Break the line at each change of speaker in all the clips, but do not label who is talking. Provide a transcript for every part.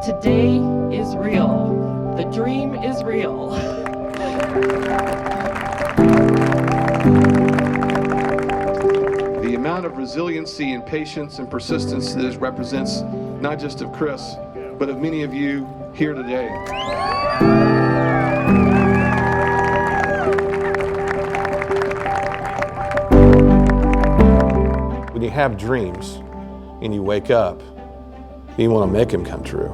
Today is real. The dream is real.
The amount of resiliency and patience and persistence that this represents, not just of Chris, but of many of you here today.
When you have dreams and you wake up, you want to make them come true.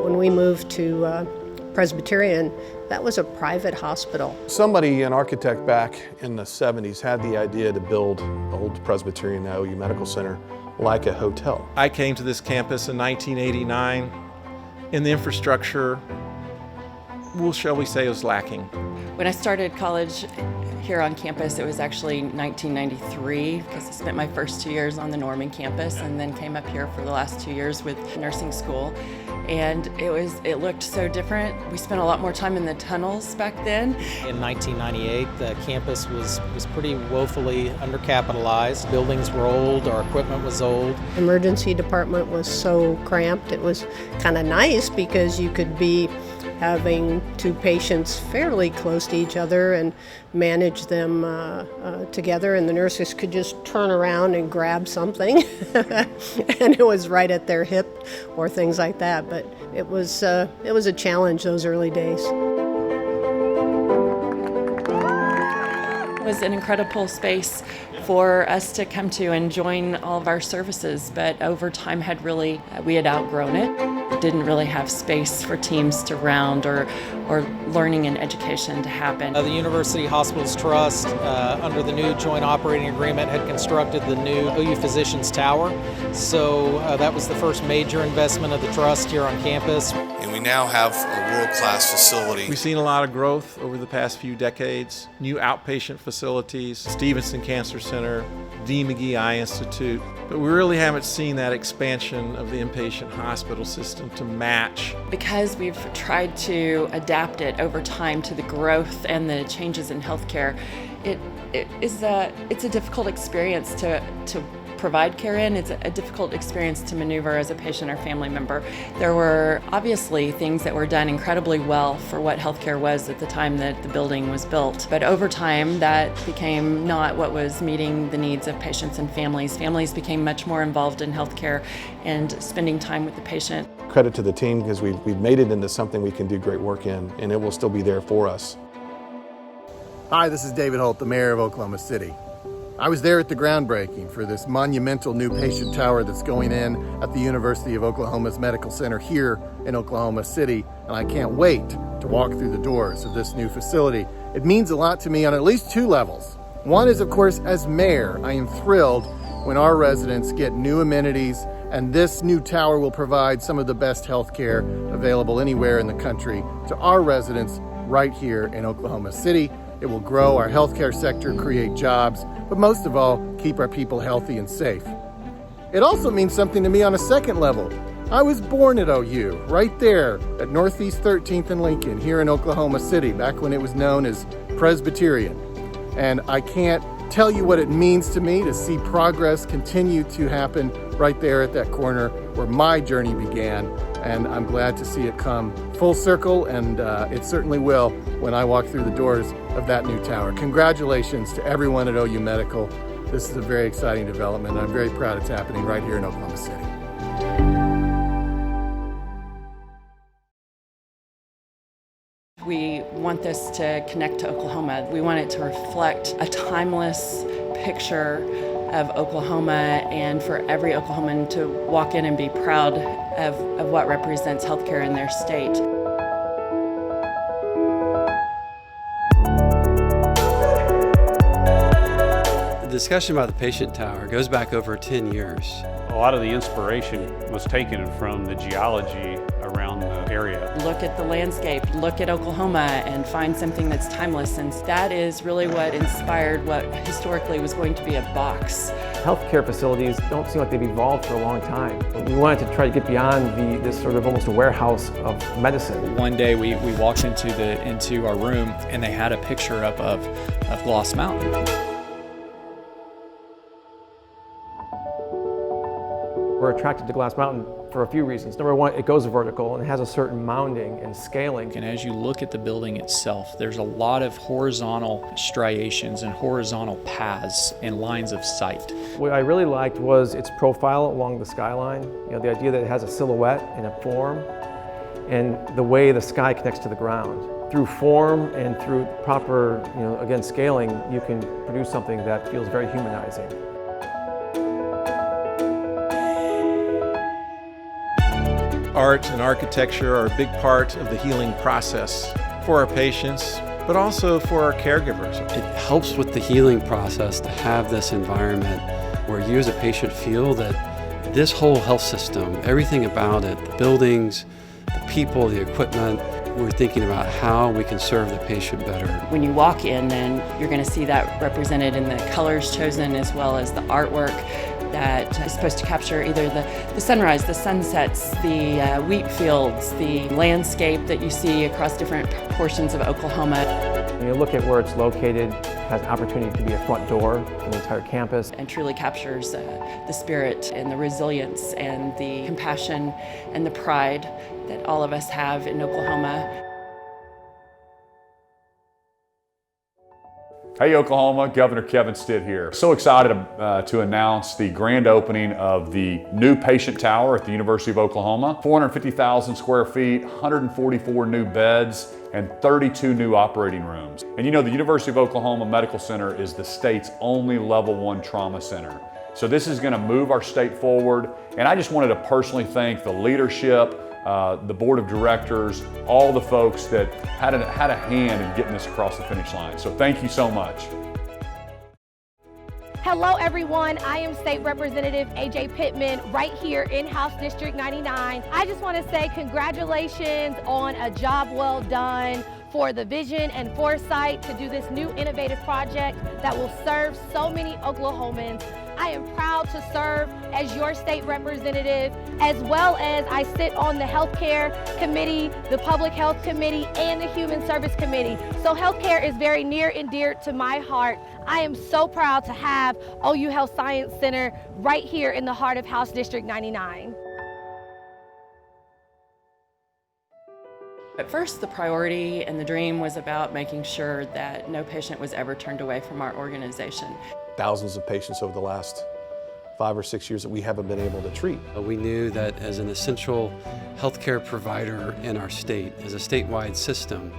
When we moved to Presbyterian, that was a private hospital.
Somebody, an architect back in the 70s, had the idea to build old Presbyterian OU Medical Center like a hotel.
I came to this campus in 1989, and the infrastructure, shall we say, was lacking.
When I started college here on campus, it was actually 1993 because I spent my first 2 years on the Norman campus and then came up here for the last 2 years with nursing school. And it looked so different. We spent a lot more time in the tunnels back then.
In 1998, the campus was pretty woefully undercapitalized. Buildings were old, our equipment was old.
Emergency department was so cramped. It was kind of nice because you could be having two patients fairly close to each other and manage them together, and the nurses could just turn around and grab something and it was right at their hip or things like that. But it was a challenge those early days.
It was an incredible space for us to come to and join all of our services, but over time we had outgrown it. Didn't really have space for teams to round or learning and education to happen.
The University Hospitals Trust, under the new joint operating agreement, had constructed the new OU Physicians Tower. So that was the first major investment of the trust here on campus.
And we now have a world-class facility.
We've seen a lot of growth over the past few decades. New outpatient facilities, Stevenson Cancer Center, D. McGee Eye Institute. But we really haven't seen that expansion of the inpatient hospital system to match.
Because we've tried to adapt it over time to the growth and the changes in healthcare, it's a difficult experience to provide care in. It's a difficult experience to maneuver as a patient or family member. There were obviously things that were done incredibly well for what healthcare was at the time that the building was built. But over time, that became not what was meeting the needs of patients and families. Families became much more involved in healthcare and spending time with the patient.
Credit to the team because we've made it into something we can do great work in, and it will still be there for us.
Hi, this is David Holt, the mayor of Oklahoma City. I was there at the groundbreaking for this monumental new patient tower that's going in at the University of Oklahoma's Medical Center here in Oklahoma City, and I can't wait to walk through the doors of this new facility. It means a lot to me on at least two levels. One is, of course, as mayor, I am thrilled when our residents get new amenities, and this new tower will provide some of the best health care available anywhere in the country to our residents right here in Oklahoma City. It will grow our healthcare sector, create jobs, but most of all, keep our people healthy and safe. It also means something to me on a second level. I was born at OU, right there at Northeast 13th and Lincoln, here in Oklahoma City, back when it was known as Presbyterian. And I can't tell you what it means to me to see progress continue to happen right there at that corner where my journey began. And I'm glad to see it come full circle, and it certainly will when I walk through the doors of that new tower. Congratulations to everyone at OU Medical. This is a very exciting development, and I'm very proud it's happening right here in Oklahoma City.
We want this to connect to Oklahoma. We want it to reflect a timeless picture of Oklahoma, and for every Oklahoman to walk in and be proud of what represents healthcare in their state.
The discussion about the patient tower goes back over 10 years.
A lot of the inspiration was taken from the geology around the area.
Look at the landscape, look at Oklahoma, and find something that's timeless. And that is really what inspired what historically was going to be a box.
Healthcare facilities don't seem like they've evolved for a long time. We wanted to try to get beyond this sort of almost a warehouse of medicine.
One day we walked into our room and they had a picture up of Lost Mountain.
We're attracted to Glass Mountain for a few reasons. Number one, it goes vertical and it has a certain mounding and scaling.
And as you look at the building itself, there's a lot of horizontal striations and horizontal paths and lines of sight.
What I really liked was its profile along the skyline. You know, the idea that it has a silhouette and a form, and the way the sky connects to the ground. Through form and through proper, again, scaling, you can produce something that feels very humanizing.
Art and architecture are a big part of the healing process for our patients, but also for our caregivers.
It helps with the healing process to have this environment where you as a patient feel that this whole health system, everything about it, the buildings, the people, the equipment, we're thinking about how we can serve the patient better.
When you walk in, then you're going to see that represented in the colors chosen as well as the artwork that is supposed to capture either the sunrise, the sunsets, the wheat fields, the landscape that you see across different portions of Oklahoma.
When you look at where it's located, it has an opportunity to be a front door for the entire campus.
And truly captures the spirit and the resilience and the compassion and the pride that all of us have in Oklahoma.
Hey Oklahoma, Governor Kevin Stitt here. So excited to announce the grand opening of the new patient tower at the University of Oklahoma. 450,000 square feet, 144 new beds, and 32 new operating rooms. And you know, the University of Oklahoma Medical Center is the state's only level 1 trauma center. So this is gonna move our state forward. And I just wanted to personally thank the leadership, the board of directors, all the folks that had a hand in getting this across the finish line. So thank you so much.
Hello everyone, I am State Representative AJ Pittman right here in House District 99. I just want to say congratulations on a job well done for the vision and foresight to do this new innovative project that will serve so many Oklahomans. I am proud to serve as your state representative, as well as I sit on the Healthcare Committee, the Public Health Committee, and the Human Service Committee. So healthcare is very near and dear to my heart. I am so proud to have OU Health Science Center right here in the heart of House District 99.
At first, the priority and the dream was about making sure that no patient was ever turned away from our organization.
Thousands of patients over the last 5 or 6 years that we haven't been able to treat.
We knew that as an essential healthcare provider in our state, as a statewide system,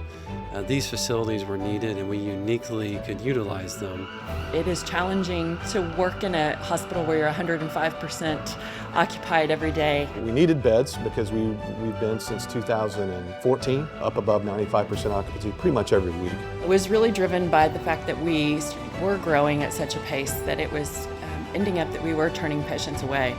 these facilities were needed and we uniquely could utilize them.
It is challenging to work in a hospital where you're 105% occupied every day.
We needed beds because we've been since 2014 up above 95% occupancy pretty much every week.
It was really driven by the fact that we were growing at such a pace that it was ending up that we were turning patients away.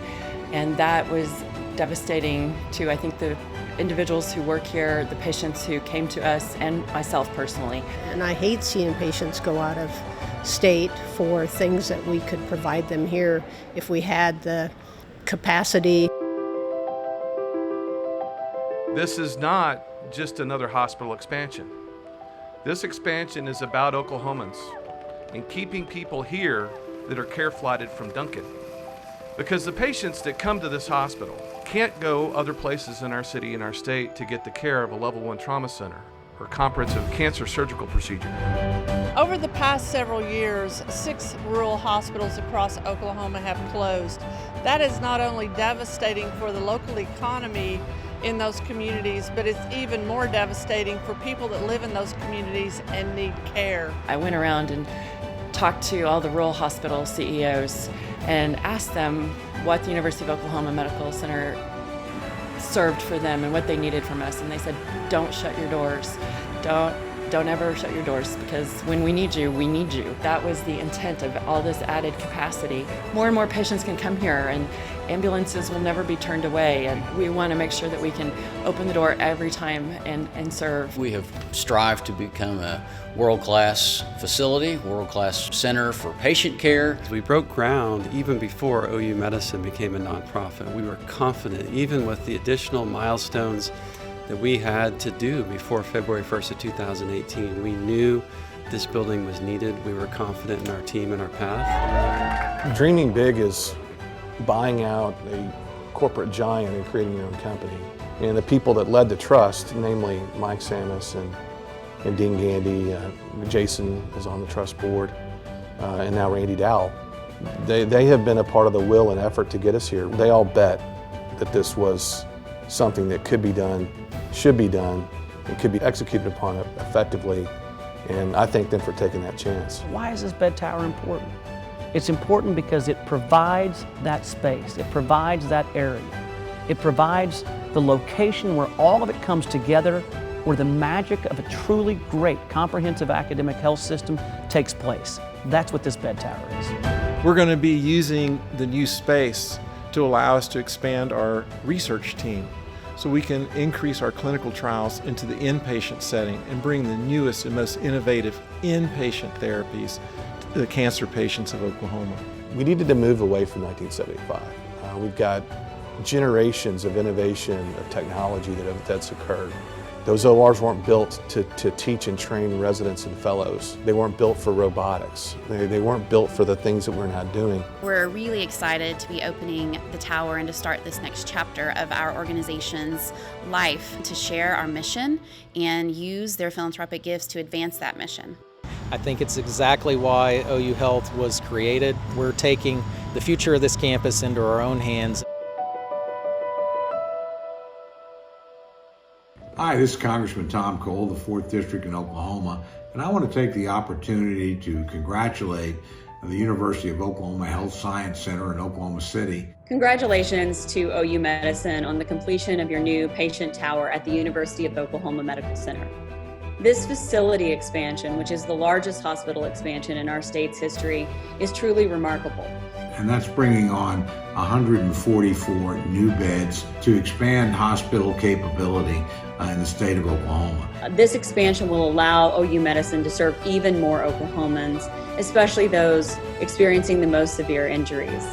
And that was devastating to, I think, the individuals who work here, the patients who came to us, and myself personally.
And I hate seeing patients go out of state for things that we could provide them here if we had the capacity.
This is not just another hospital expansion. This expansion is about Oklahomans and keeping people here that are care flighted from Duncan. Because the patients that come to this hospital can't go other places in our city and our state to get the care of a level 1 trauma center or comprehensive cancer surgical procedure.
Over the past several years, 6 rural hospitals across Oklahoma have closed. That is not only devastating for the local economy in those communities, but it's even more devastating for people that live in those communities and need care.
I went around and talked to all the rural hospital CEOs and asked them what the University of Oklahoma Medical Center served for them and what they needed from us. And they said, don't shut your doors. Don't ever shut your doors, because when we need you, we need you. That was the intent of all this added capacity. More and more patients can come here and ambulances will never be turned away, and we want to make sure that we can open the door every time and serve.
We have strived to become a world-class facility, world-class center for patient care.
We broke ground even before OU Medicine became a nonprofit. We were confident, even with the additional milestones that we had to do before February 1st of 2018. We knew this building was needed. We were confident in our team and our path.
Dreaming big is buying out a corporate giant and creating your own company. And the people that led the trust, namely Mike Samus and Dean Gandy, Jason is on the trust board, and now Randy Dowell, they have been a part of the will and effort to get us here. They all bet that this was something that could be done, should be done, and could be executed upon effectively. And I thank them for taking that chance.
Why is this bed tower important? It's important because it provides that space. It provides that area. It provides the location where all of it comes together, where the magic of a truly great comprehensive academic health system takes place. That's what this bed tower is.
We're going to be using the new space to allow us to expand our research team so we can increase our clinical trials into the inpatient setting and bring the newest and most innovative inpatient therapies to the cancer patients of Oklahoma.
We needed to move away from 1975. We've got generations of innovation, of technology that's occurred. Those ORs weren't built to teach and train residents and fellows. They weren't built for robotics. They weren't built for the things that we're not doing.
We're really excited to be opening the tower and to start this next chapter of our organization's life, to share our mission and use their philanthropic gifts to advance that mission.
I think it's exactly why OU Health was created. We're taking the future of this campus into our own hands.
Hi, this is Congressman Tom Cole, the 4th District in Oklahoma, and I want to take the opportunity to congratulate the University of Oklahoma Health Science Center in Oklahoma City.
Congratulations to OU Medicine on the completion of your new patient tower at the University of Oklahoma Medical Center. This facility expansion, which is the largest hospital expansion in our state's history, is truly remarkable.
And that's bringing on 144 new beds to expand hospital capability in the state of Oklahoma.
This expansion will allow OU Medicine to serve even more Oklahomans, especially those experiencing the most severe injuries.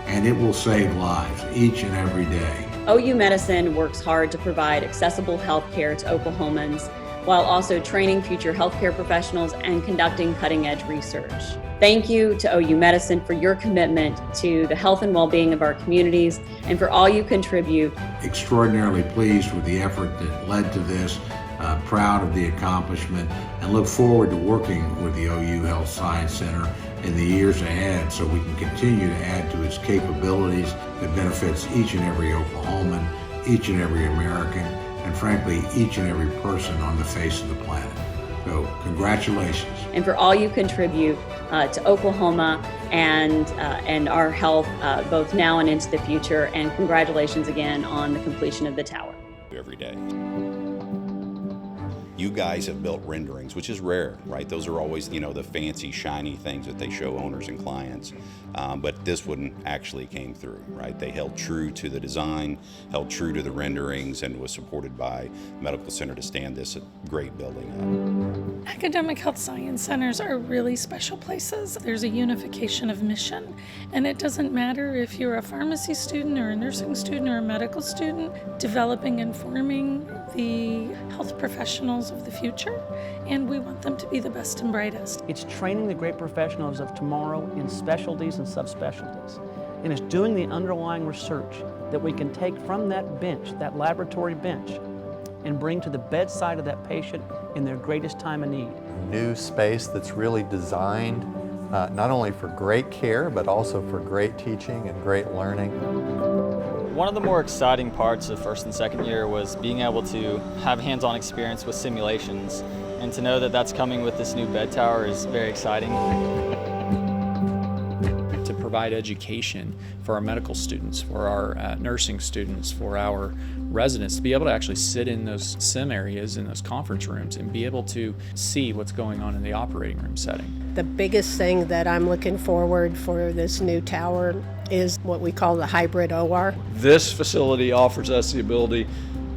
And it will save lives each and every day.
OU Medicine works hard to provide accessible health care to Oklahomans while also training future healthcare professionals and conducting cutting-edge research. Thank you to OU Medicine for your commitment to the health and well-being of our communities and for all you contribute.
Extraordinarily pleased with the effort that led to this, proud of the accomplishment, and look forward to working with the OU Health Science Center in the years ahead so we can continue to add to its capabilities that benefits each and every Oklahoman, each and every American, and frankly, each and every person on the face of the planet. So, congratulations.
And for all you contribute to Oklahoma and our health, both now and into the future. And congratulations again on the completion of the tower.
Every day. You guys have built renderings, which is rare, right? Those are always, the fancy, shiny things that they show owners and clients. But this one actually came through, right? They held true to the design, held true to the renderings, and was supported by Medical Center to stand this great building up.
Academic health science centers are really special places. There's a unification of mission, and it doesn't matter if you're a pharmacy student or a nursing student or a medical student, developing and forming the health professionals of the future, and we want them to be the best and brightest.
It's training the great professionals of tomorrow in specialties and subspecialties. And it's doing the underlying research that we can take from that bench, that laboratory bench, and bring to the bedside of that patient in their greatest time of need.
New space that's really designed not only for great care, but also for great teaching and great learning.
One of the more exciting parts of first and second year was being able to have hands-on experience with simulations, and to know that that's coming with this new bed tower is very exciting.
To provide education for our medical students, for our nursing students, for our residents, to be able to actually sit in those sim areas, in those conference rooms, and be able to see what's going on in the operating room setting.
The biggest thing that I'm looking forward for this new tower is what we call the hybrid OR.
This facility offers us the ability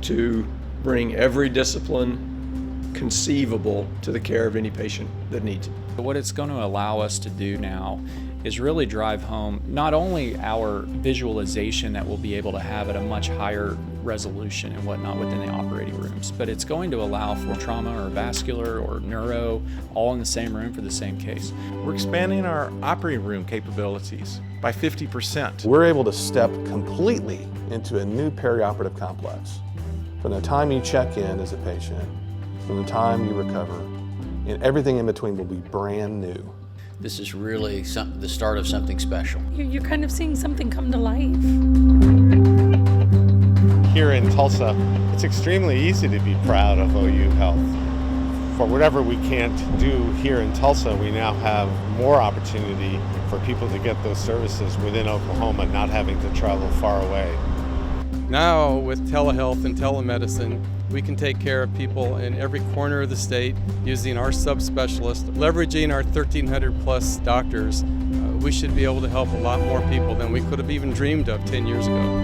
to bring every discipline conceivable to the care of any patient that needs it.
What it's going to allow us to do now is really drive home not only our visualization that we'll be able to have at a much higher resolution and whatnot within the operating rooms, but it's going to allow for trauma or vascular or neuro all in the same room for the same case.
We're expanding our operating room capabilities. by 50%.
We're able to step completely into a new perioperative complex. From the time you check in as a patient, from the time you recover, and everything in between will be brand new.
This is really the start of something special.
You're kind of seeing something come to life.
Here in Tulsa, it's extremely easy to be proud of OU Health. For whatever we can't do here in Tulsa, we now have more opportunity for people to get those services within Oklahoma, not having to travel far away.
Now, with telehealth and telemedicine, we can take care of people in every corner of the state using our subspecialists, leveraging our 1,300 plus doctors. We should be able to help a lot more people than we could have even dreamed of 10 years ago.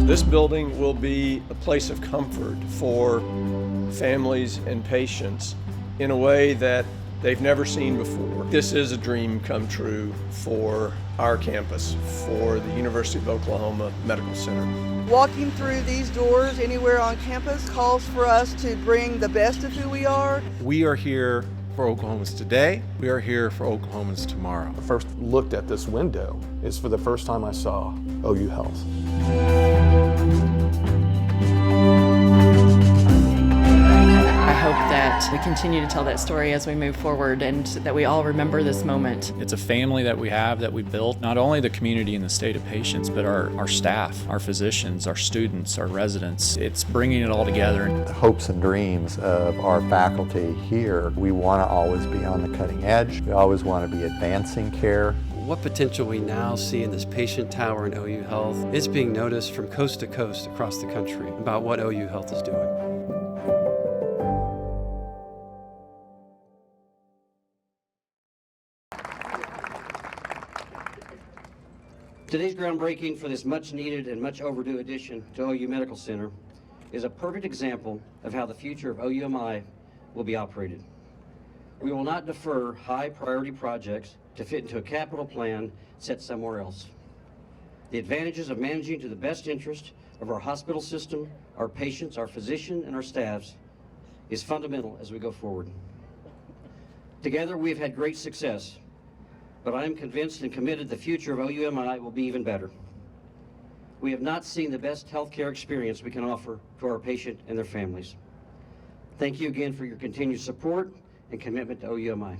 This building will be a place of comfort for families and patients in a way that they've never seen before. This is a dream come true for our campus, for the University of Oklahoma Medical Center.
Walking through these doors anywhere on campus calls for us to bring the best of who we are.
We are here for Oklahomans today. We are here for Oklahomans tomorrow.
I first looked at this window is for the first time I saw OU Health.
I hope that we continue to tell that story as we move forward and that we all remember this moment.
It's a family that we have, that we built, not only the community and the state of patients, but our staff, our physicians, our students, our residents. It's bringing it all together.
The hopes and dreams of our faculty here, we want to always be on the cutting edge. We always want to be advancing care.
What potential we now see in this patient tower in OU Health is being noticed from coast to coast across the country about what OU Health is doing.
Today's groundbreaking for this much needed and much overdue addition to OU Medical Center is a perfect example of how the future of OUMI will be operated. We will not defer high priority projects to fit into a capital plan set somewhere else. The advantages of managing to the best interest of our hospital system, our patients, our physicians, and our staffs is fundamental as we go forward. Together we have had great success, but I am convinced and committed the future of OUMI will be even better. We have not seen the best healthcare experience we can offer to our patients and their families. Thank you again for your continued support and commitment to OUMI.